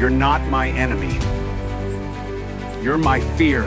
You're not my enemy. You're my fear.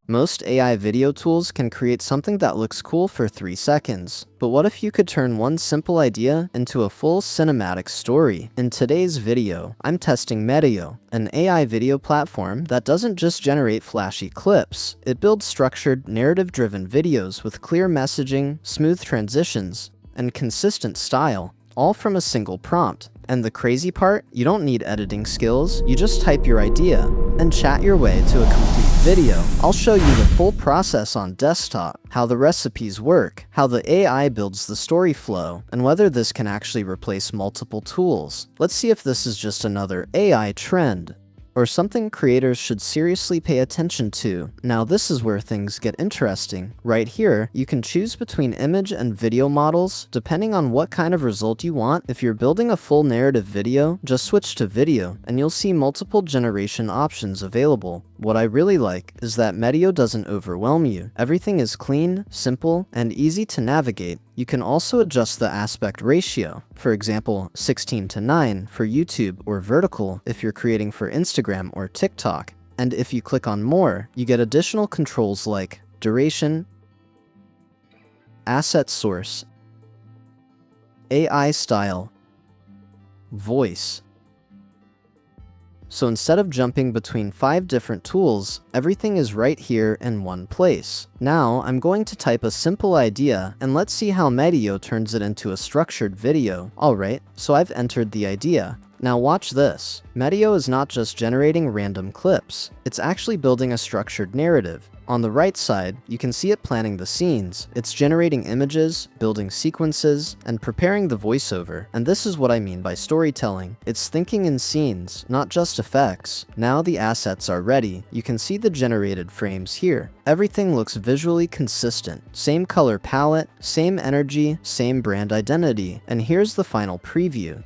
Most AI video tools can create something that looks cool for 3 seconds. But what if you could turn one simple idea into a full cinematic story? In today's video, I'm testing Medeo, an AI video platform that doesn't just generate flashy clips. It builds structured, narrative-driven videos with clear messaging, smooth transitions, and consistent style, all from a single prompt. And the crazy part? You don't need editing skills, you just type your idea and chat your way to a complete video. I'll show you the full process on desktop, how the recipes work, how the AI builds the story flow, and whether this can actually replace multiple tools. Let's see if this is just another AI trend, or something creators should seriously pay attention to. Now this is where things get interesting. Right here, you can choose between image and video models, depending on what kind of result you want. If you're building a full narrative video, just switch to video, and you'll see multiple generation options available. What I really like is that Medio doesn't overwhelm you. Everything is clean, simple, and easy to navigate. You can also adjust the aspect ratio, for example 16:9 for YouTube, or vertical if you're creating for Instagram or TikTok. And if you click on more, you get additional controls like duration, asset source, AI style, voice. So instead of jumping between 5 different tools, everything is right here in one place. Now I'm going to type a simple idea, and let's see how Medio turns it into a structured video. Alright, so I've entered the idea. Now watch this. Medio is not just generating random clips, it's actually building a structured narrative. On the right side, you can see it planning the scenes. It's generating images, building sequences, and preparing the voiceover. And this is what I mean by storytelling. It's thinking in scenes, not just effects. Now the assets are ready. You can see the generated frames here. Everything looks visually consistent. Same color palette, same energy, same brand identity. And here's the final preview.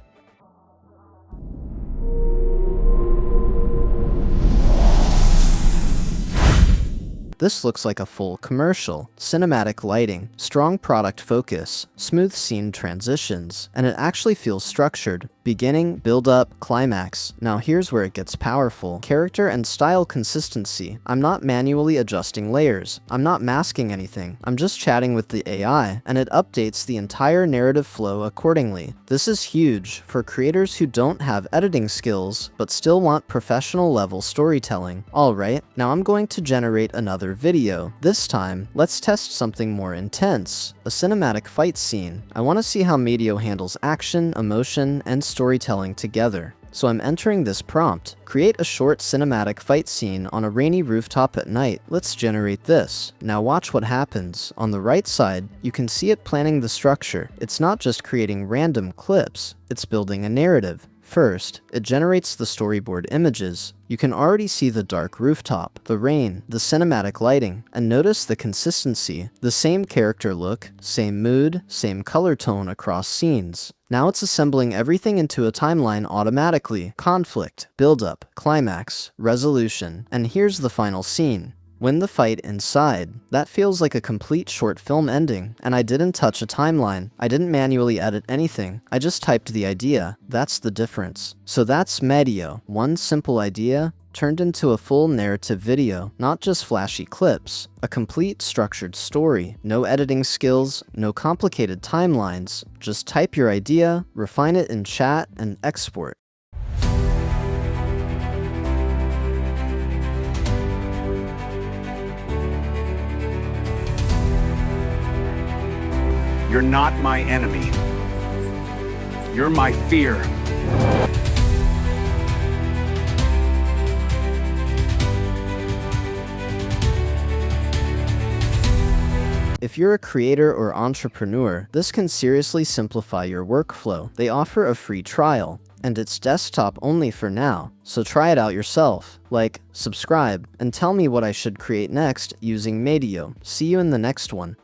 This looks like a full commercial. Cinematic lighting, strong product focus, smooth scene transitions, and it actually feels structured. Beginning, build up, climax. Now here's where it gets powerful. Character and style consistency. I'm not manually adjusting layers. I'm not masking anything. I'm just chatting with the AI, and it updates the entire narrative flow accordingly. This is huge for creators who don't have editing skills, but still want professional level storytelling. Alright, now I'm going to generate another video. This time, let's test something more intense, a cinematic fight scene. I want to see how Medio handles action, emotion, and storytelling together. So I'm entering this prompt. Create a short cinematic fight scene on a rainy rooftop at night. Let's generate this. Now watch what happens. On the right side, you can see it planning the structure. It's not just creating random clips, it's building a narrative. First, it generates the storyboard images. You can already see the dark rooftop, the rain, the cinematic lighting, and notice the consistency. The same character look, same mood, same color tone across scenes. Now it's assembling everything into a timeline automatically. Conflict, build-up, climax, resolution, and here's the final scene. When the fight inside, that feels like a complete short film ending, and I didn't touch a timeline. I didn't manually edit anything. I just typed the idea. That's the difference. So that's Medio. One simple idea turned into a full narrative video, not just flashy clips. A complete structured story. No editing skills, no complicated timelines. Just type your idea, refine it in chat, and export. You're not my enemy. You're my fear. If you're a creator or entrepreneur, this can seriously simplify your workflow. They offer a free trial, and it's desktop only for now, so try it out yourself. Like, subscribe, and tell me what I should create next using Medio. See you in the next one.